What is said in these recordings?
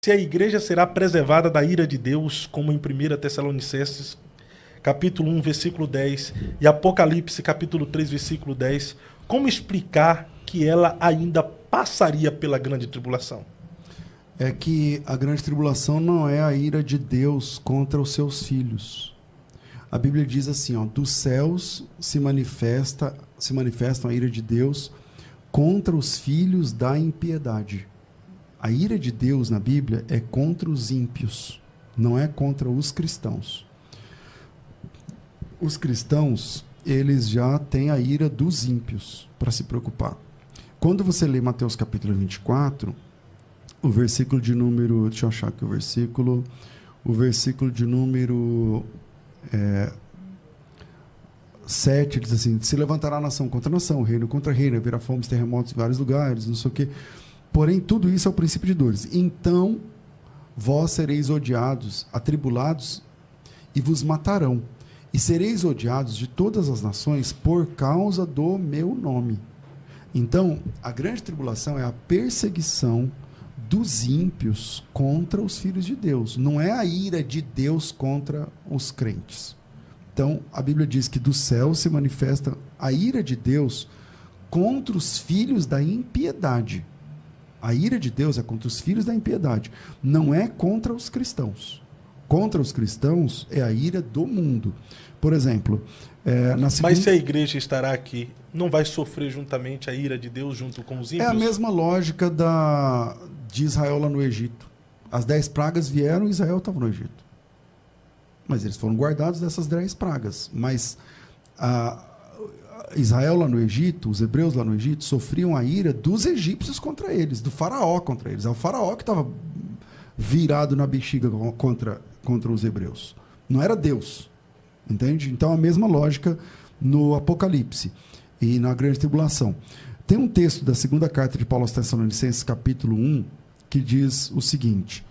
se a igreja será preservada da ira de Deus, como em 1 Tessalonicenses, capítulo 1, versículo 10, e Apocalipse, capítulo 3, versículo 10, como explicar que ela ainda passaria pela grande tribulação? É que a grande tribulação não é a ira de Deus contra os seus filhos. A Bíblia diz assim, ó, dos céus se manifestam a ira de Deus contra os filhos da impiedade. A ira de Deus na Bíblia é contra os ímpios, não é contra os cristãos. Os cristãos, eles já têm a ira dos ímpios para se preocupar. Quando você lê Mateus capítulo 24, o versículo de número... Deixa eu achar aqui o versículo. O versículo de número 7, diz assim, se levantará nação contra nação, reino contra reino, haverá fomes, terremotos em vários lugares, não sei o quê. Porém, tudo isso é o princípio de dores. Então, vós sereis odiados, atribulados, e vos matarão. E sereis odiados de todas as nações por causa do meu nome. Então, a grande tribulação é a perseguição dos ímpios contra os filhos de Deus. Não é a ira de Deus contra os crentes. Então, a Bíblia diz que do céu se manifesta a ira de Deus contra os filhos da impiedade. A ira de Deus é contra os filhos da impiedade. Não é contra os cristãos. Contra os cristãos é a ira do mundo. Por exemplo, Mas se a igreja estará aqui, não vai sofrer juntamente a ira de Deus junto com os ímpios? É a mesma lógica de Israel lá no Egito. As 10 pragas vieram e Israel estava no Egito. Mas eles foram guardados dessas 10 pragas. Mas Israel lá no Egito, os hebreus lá no Egito, sofriam a ira dos egípcios contra eles, do faraó contra eles. É o faraó que estava virado na bexiga contra os hebreus. Não era Deus. Entende? Então, a mesma lógica no Apocalipse e na grande tribulação. Tem um texto da segunda carta de Paulo aos Tessalonicenses, capítulo 1, que diz o seguinte,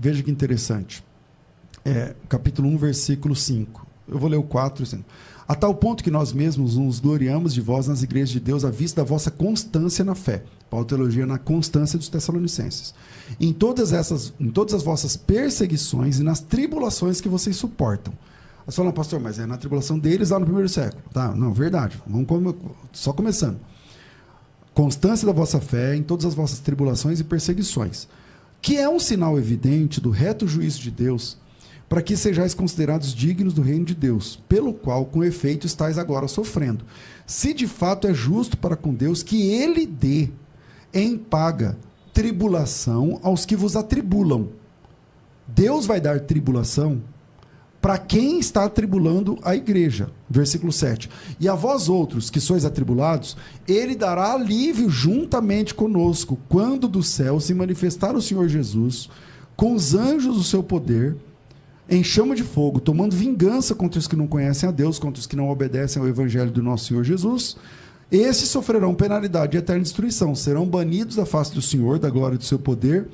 veja que interessante, capítulo 1, versículo 5. Eu vou ler o 4 e 5. A tal ponto que nós mesmos nos gloriamos de vós nas igrejas de Deus à vista da vossa constância na fé. Paulo teologia na constância dos Tessalonicenses. Em todas as vossas perseguições e nas tribulações que vocês suportam. Você fala, pastor, mas é na tribulação deles lá no primeiro século. Tá? Não, verdade. Só começando. Constância da vossa fé em todas as vossas tribulações e perseguições, que é um sinal evidente do reto juízo de Deus, para que sejais considerados dignos do reino de Deus, pelo qual, com efeito, estáis agora sofrendo. Se de fato é justo para com Deus que ele dê em paga tribulação aos que vos atribulam. Deus vai dar tribulação para quem está atribulando a igreja. Versículo 7. E a vós outros, que sois atribulados, ele dará alívio juntamente conosco, quando do céu se manifestar o Senhor Jesus, com os anjos do seu poder, em chama de fogo, tomando vingança contra os que não conhecem a Deus, contra os que não obedecem ao evangelho do nosso Senhor Jesus. Esses sofrerão penalidade e eterna destruição, serão banidos da face do Senhor, da glória do seu poder,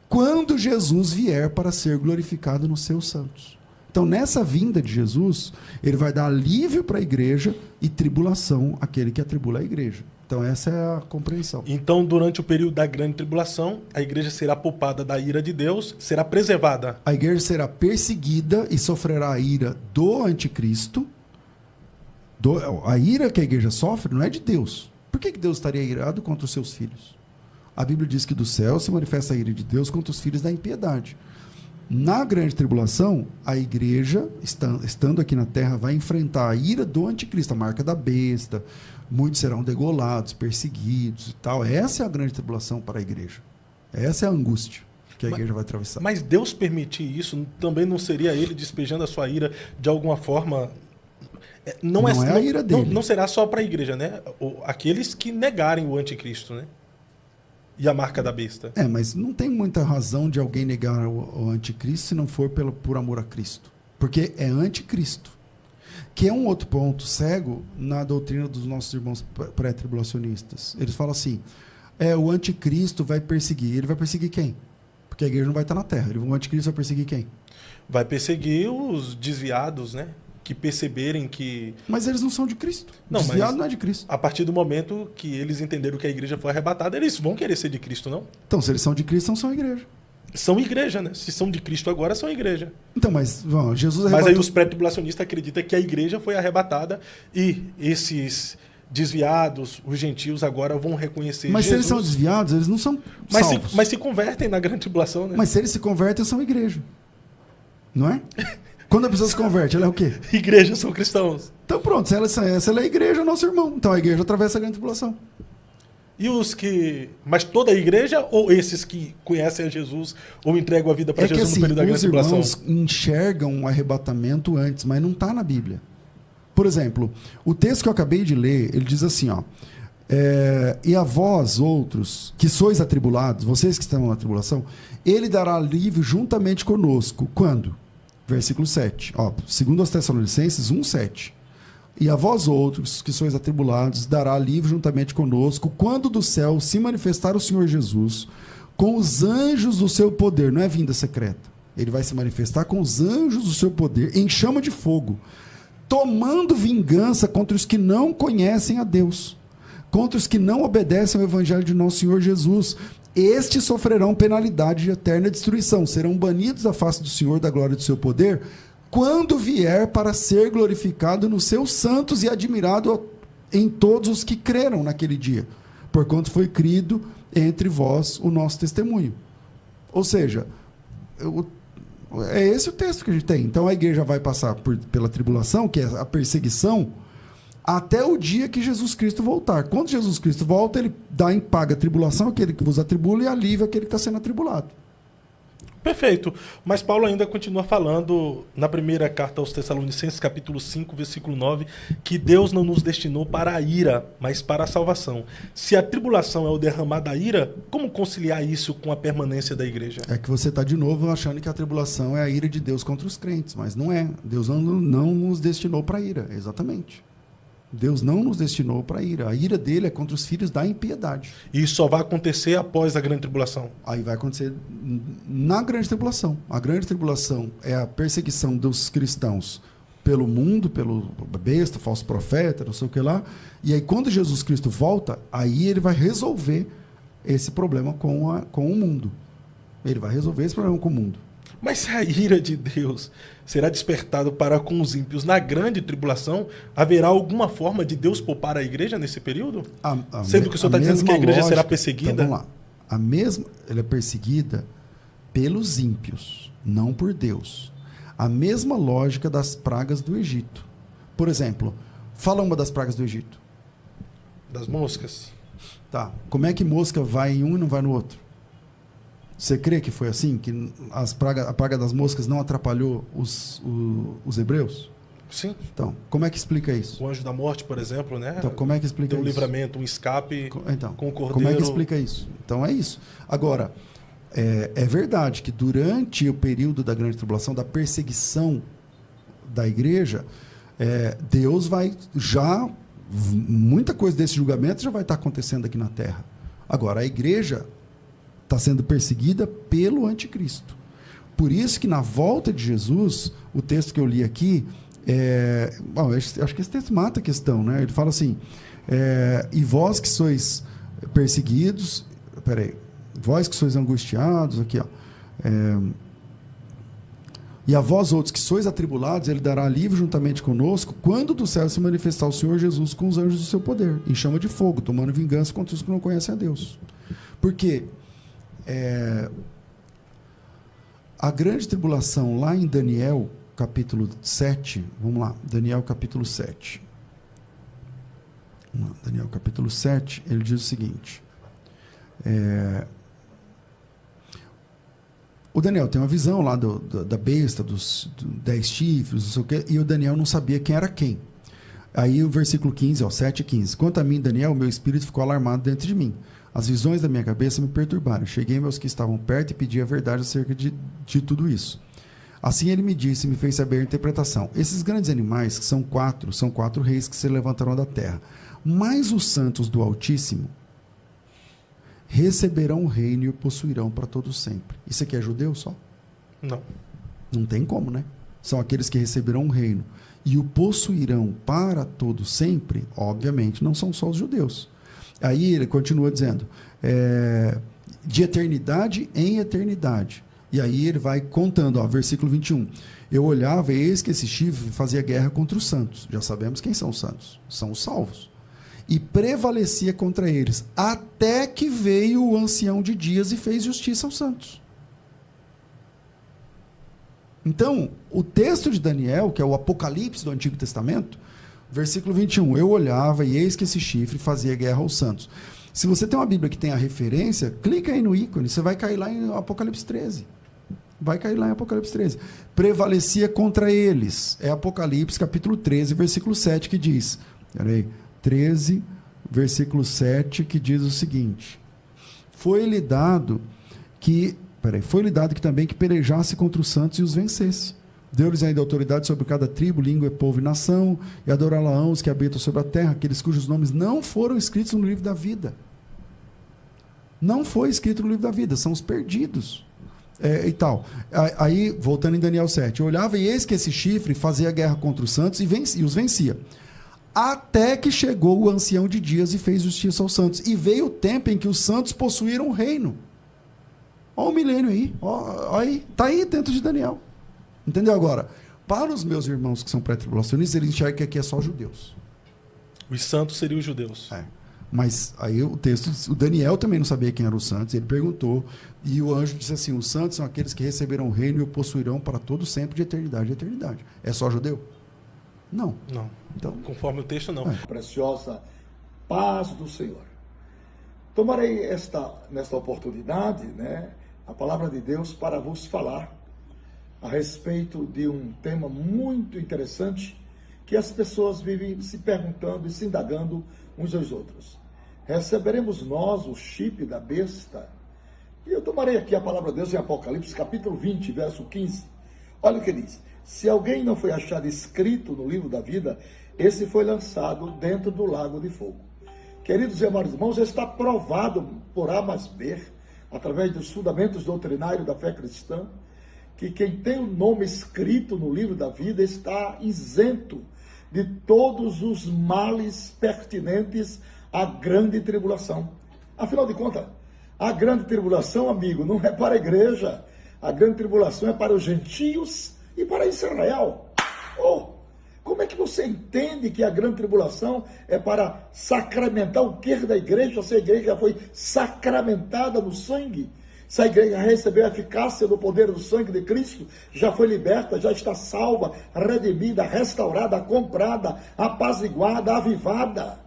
quando Jesus vier para ser glorificado nos seus santos. Então, nessa vinda de Jesus, ele vai dar alívio para a igreja e tribulação àquele que atribula a igreja. Então, essa é a compreensão. Então, durante o período da grande tribulação, a igreja será poupada da ira de Deus, será preservada. A igreja será perseguida e sofrerá a ira do anticristo. A ira que a igreja sofre não é de Deus. Por que Deus estaria irado contra os seus filhos? A Bíblia diz que do céu se manifesta a ira de Deus contra os filhos da impiedade. Na grande tribulação, a igreja, estando aqui na terra, vai enfrentar a ira do anticristo, a marca da besta. Muitos serão degolados, perseguidos e tal. Essa é a grande tribulação para a igreja. Essa é a angústia que a igreja vai atravessar. Mas Deus permitir isso, também não seria ele despejando a sua ira de alguma forma? Não é a ira dele. Não será só para a igreja, né? Aqueles que negarem o anticristo, né? E a marca da besta. Mas não tem muita razão de alguém negar o anticristo se não for por amor a Cristo. Porque é anticristo. Que é um outro ponto cego na doutrina dos nossos irmãos pré-tribulacionistas. Eles falam assim, o anticristo vai perseguir. Ele vai perseguir quem? Porque a igreja não vai estar na terra. O anticristo vai perseguir quem? Vai perseguir os desviados, né? que perceberem que... Mas eles não são de Cristo. Não, Desviado mas não é de Cristo. a partir do momento que eles entenderam que a igreja foi arrebatada, eles vão querer ser de Cristo, não? Então, se eles são de Cristo, não são igreja. São igreja, né? Se são de Cristo agora, são igreja. Então, mas Jesus Mas arrebatou... aí os pré-tribulacionistas acreditam que a igreja foi arrebatada e esses desviados, os gentios, agora vão reconhecer Mas Jesus. se eles são desviados, eles não são salvos. Mas se convertem na grande tribulação, né? Mas se eles se convertem, são igreja. Não é? Quando a pessoa se converte, ela é o quê? Igrejas são cristãos. Então pronto, se ela é igreja, é nosso irmão. Então a igreja atravessa a grande tribulação. E os que... Mas toda a igreja ou esses que conhecem a Jesus ou entregam a vida para Jesus no período da grande tribulação? Os irmãos enxergam o arrebatamento antes, mas não está na Bíblia. Por exemplo, o texto que eu acabei de ler, ele diz assim, ó... e a vós, outros, que sois atribulados, vocês que estão na tribulação, ele dará alívio juntamente conosco. Quando? Versículo 7. Ó, segundo aos Tessalonicenses 1:7. E a vós outros, que sois atribulados, dará alívio juntamente conosco, quando do céu se manifestar o Senhor Jesus, com os anjos do seu poder. Não é vinda secreta. Ele vai se manifestar com os anjos do seu poder, em chama de fogo, tomando vingança contra os que não conhecem a Deus, contra os que não obedecem ao evangelho de nosso Senhor Jesus. Estes sofrerão penalidade de eterna destruição, serão banidos da face do Senhor, da glória do seu poder, quando vier para ser glorificado nos seus santos e admirado em todos os que creram naquele dia, porquanto foi crido entre vós o nosso testemunho. Ou seja, é esse o texto que a gente tem. Então a igreja vai passar pela tribulação, que é a perseguição, até o dia que Jesus Cristo voltar. Quando Jesus Cristo volta, ele dá em paga a tribulação, aquele que vos atribula, e alívio aquele que está sendo atribulado. Perfeito. Mas Paulo ainda continua falando na primeira carta aos Tessalonicenses, capítulo 5, versículo 9, que Deus não nos destinou para a ira, mas para a salvação. Se a tribulação é o derramar da ira, como conciliar isso com a permanência da igreja? É que você está de novo achando que a tribulação é a ira de Deus contra os crentes, mas não é. Deus não nos destinou para a ira, exatamente. Deus não nos destinou para a ira. A ira dele é contra os filhos da impiedade. E isso só vai acontecer após a grande tribulação? Aí vai acontecer na grande tribulação. A grande tribulação é a perseguição dos cristãos pelo mundo, pelo besta, falso profeta, não sei o que lá. E aí quando Jesus Cristo volta, aí ele vai resolver esse problema com o mundo. Ele vai resolver esse problema com o mundo. Mas se a ira de Deus será despertado para com os ímpios na grande tribulação, haverá alguma forma de Deus poupar a igreja nesse período? Sendo que o senhor está dizendo que a igreja será perseguida? Então, vamos lá. Ela é perseguida pelos ímpios, não por Deus. A mesma lógica das pragas do Egito. Por exemplo, fala uma das pragas do Egito. Das moscas. Tá. Como é que mosca vai em um e não vai no outro? Você crê que foi assim? Que a praga das moscas não atrapalhou os hebreus? Sim. Então, como é que explica isso? O anjo da morte, por exemplo, né? Então, como é que explica isso? Deu um isso? livramento, um escape com o cordeiro. Como é que explica isso? Então, é isso. Agora, é verdade que durante o período da grande tribulação, da perseguição da igreja, Deus vai já... Muita coisa desse julgamento já vai estar acontecendo aqui na Terra. Agora, a igreja está sendo perseguida pelo anticristo. Por isso que na volta de Jesus, o texto que eu li aqui, acho que esse texto mata a questão, né? Ele fala assim, e vós que sois perseguidos, vós que sois angustiados, aqui, ó, e a vós outros que sois atribulados, ele dará alívio juntamente conosco, quando do céu se manifestar o Senhor Jesus com os anjos do seu poder, em chama de fogo, tomando vingança contra os que não conhecem a Deus. Porque a grande tribulação lá em Daniel, capítulo 7, vamos lá, Daniel capítulo 7. Daniel capítulo 7, ele diz o seguinte, o Daniel tem uma visão lá da besta, dos 10 chifres, não sei o quê, e o Daniel não sabia quem era quem. Aí o versículo 15, 7:15, quanto a mim, Daniel, meu espírito ficou alarmado dentro de mim. As visões da minha cabeça me perturbaram. Cheguei aos que estavam perto e pedi a verdade acerca de tudo isso. Assim ele me disse e me fez saber a interpretação. Esses grandes animais, que são quatro reis que se levantarão da terra. Mas os santos do Altíssimo receberão o reino e o possuirão para todo sempre. Isso aqui é judeu só? Não. Não tem como, né? São aqueles que receberão o reino. e o possuirão para todo sempre, obviamente não são só os judeus. Aí ele continua dizendo, de eternidade em eternidade. E aí ele vai contando, versículo 21. Eu olhava e eis que esse chifre fazia guerra contra os santos. Já sabemos quem são os santos. São os salvos. E prevalecia contra eles, até que veio o ancião de dias e fez justiça aos santos. Então, o texto de Daniel, que é o Apocalipse do Antigo Testamento, versículo 21, eu olhava e eis que esse chifre fazia guerra aos santos. Se você tem uma Bíblia que tem a referência, clica aí no ícone, você vai cair lá em Apocalipse 13. Vai cair lá em Apocalipse 13. Prevalecia contra eles. É Apocalipse capítulo 13, versículo 7, que diz, 13, versículo 7, que diz o seguinte, foi-lhe dado que também que pelejasse contra os santos e os vencesse. Deu-lhes ainda autoridade sobre cada tribo, língua, povo e nação, e adorá-la-ão os que habitam sobre a terra, aqueles cujos nomes não foram escritos no livro da vida. Não foi escrito no livro da vida, são os perdidos. E tal. Aí, voltando em Daniel 7, eu olhava e eis que esse chifre fazia guerra contra os santos e os vencia. Até que chegou o ancião de dias e fez justiça aos santos. E veio o tempo em que os santos possuíram o reino. Olha o milênio aí. Aí. Está aí dentro de Daniel. Entendeu agora? Para os meus irmãos que são pré-tribulacionistas, eles enxergam que aqui é só judeus. Os santos seriam os judeus. Mas aí o texto, o Daniel também não sabia quem eram os santos, ele perguntou, e o anjo disse assim, os santos são aqueles que receberam o reino e o possuirão para todo sempre de eternidade. É só judeu? Não. Então, conforme o texto, não. Preciosa paz do Senhor. Tomarei nesta oportunidade, a palavra de Deus para vos falar a respeito de um tema muito interessante que as pessoas vivem se perguntando e se indagando uns aos outros. Receberemos nós o chip da besta? E eu tomarei aqui a palavra de Deus em Apocalipse, capítulo 20, verso 15. Olha o que diz. Se alguém não foi achado escrito no livro da vida, esse foi lançado dentro do lago de fogo. Queridos e amados irmãos, está provado por A mais B, através dos fundamentos doutrinários da fé cristã, que quem tem o nome escrito no livro da vida está isento de todos os males pertinentes à grande tribulação. Afinal de contas, a grande tribulação, amigo, não é para a igreja. A grande tribulação é para os gentios e para Israel. Como é que você entende que a grande tribulação é para sacramentar o que da igreja, se a igreja já foi sacramentada no sangue? Se a igreja recebeu a eficácia do poder do sangue de Cristo, já foi liberta, já está salva, redimida, restaurada, comprada, apaziguada, avivada.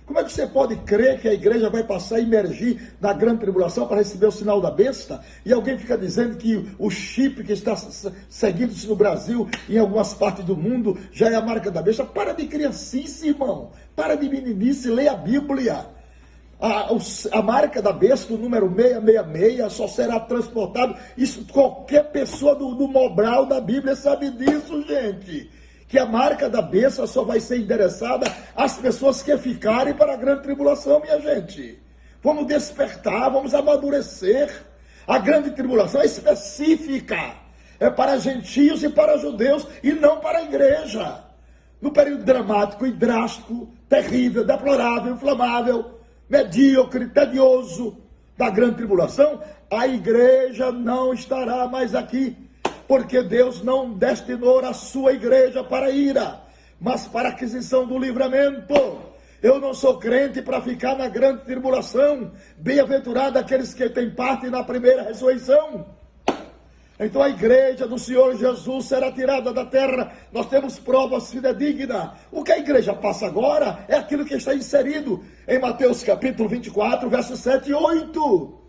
Como é que você pode crer que a igreja vai passar a emergir na grande tribulação para receber o sinal da besta? E alguém fica dizendo que o chip que está seguindo-se no Brasil e em algumas partes do mundo já é a marca da besta? Para de criancice, irmão. Para de meninice, leia a Bíblia. A marca da besta, o número 666, só será transportado. Isso qualquer pessoa do Mobral da Bíblia sabe disso, gente. Que a marca da besta só vai ser endereçada às pessoas que ficarem para a grande tribulação, minha gente. Vamos despertar, vamos amadurecer. A grande tribulação é específica. É para gentios e para judeus e não para a igreja. No período dramático e drástico, terrível, deplorável, inflamável, medíocre, tedioso da grande tribulação, a igreja não estará mais aqui, porque Deus não destinou a sua igreja para ira, mas para a aquisição do livramento. Eu não sou crente para ficar na grande tribulação. Bem-aventurado aqueles que têm parte na primeira ressurreição. Então a igreja do Senhor Jesus será tirada da terra. Nós temos provas fidedignas. O que a igreja passa agora é aquilo que está inserido em Mateus capítulo 24, versos 7 e 8.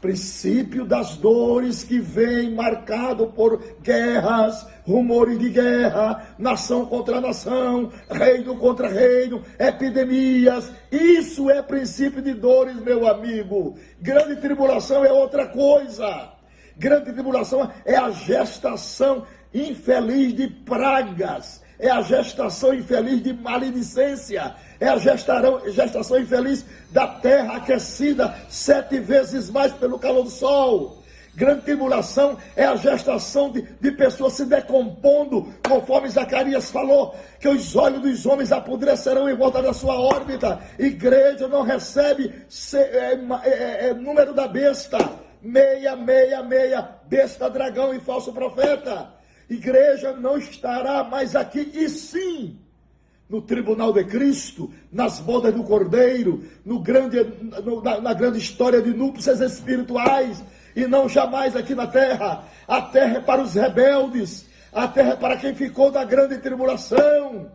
Princípio das dores que vem marcado por guerras, rumores de guerra, nação contra nação, reino contra reino, epidemias. Isso é princípio de dores, meu amigo. Grande tribulação é outra coisa. Grande tribulação é a gestação infeliz de pragas, é a gestação infeliz de maledicência, é a gestação infeliz da terra aquecida 7 vezes mais pelo calor do sol. Grande tribulação é a gestação de pessoas se decompondo, conforme Zacarias falou, que os olhos dos homens apodrecerão em volta da sua órbita. Igreja não recebe número da besta, 666, besta, dragão e falso profeta. Igreja não estará mais aqui, e sim no tribunal de Cristo, nas bodas do Cordeiro, na grande história de núpcias espirituais, e não jamais aqui na terra. A terra é para os rebeldes, a terra é para quem ficou da grande tribulação.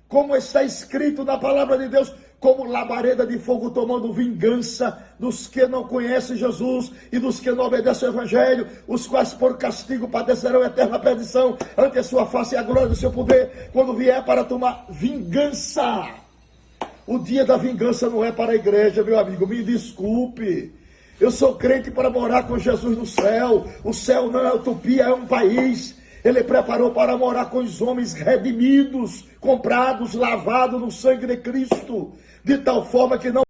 Como está escrito na palavra de Deus, como labareda de fogo tomando vingança dos que não conhecem Jesus e dos que não obedecem ao Evangelho, os quais por castigo padecerão eterna perdição ante a sua face e a glória do seu poder, quando vier para tomar vingança. O dia da vingança não é para a igreja, meu amigo, me desculpe. Eu sou crente para morar com Jesus no céu. O céu não é utopia, é um país. Ele preparou para morar com os homens redimidos, comprados, lavados no sangue de Cristo, de tal forma que não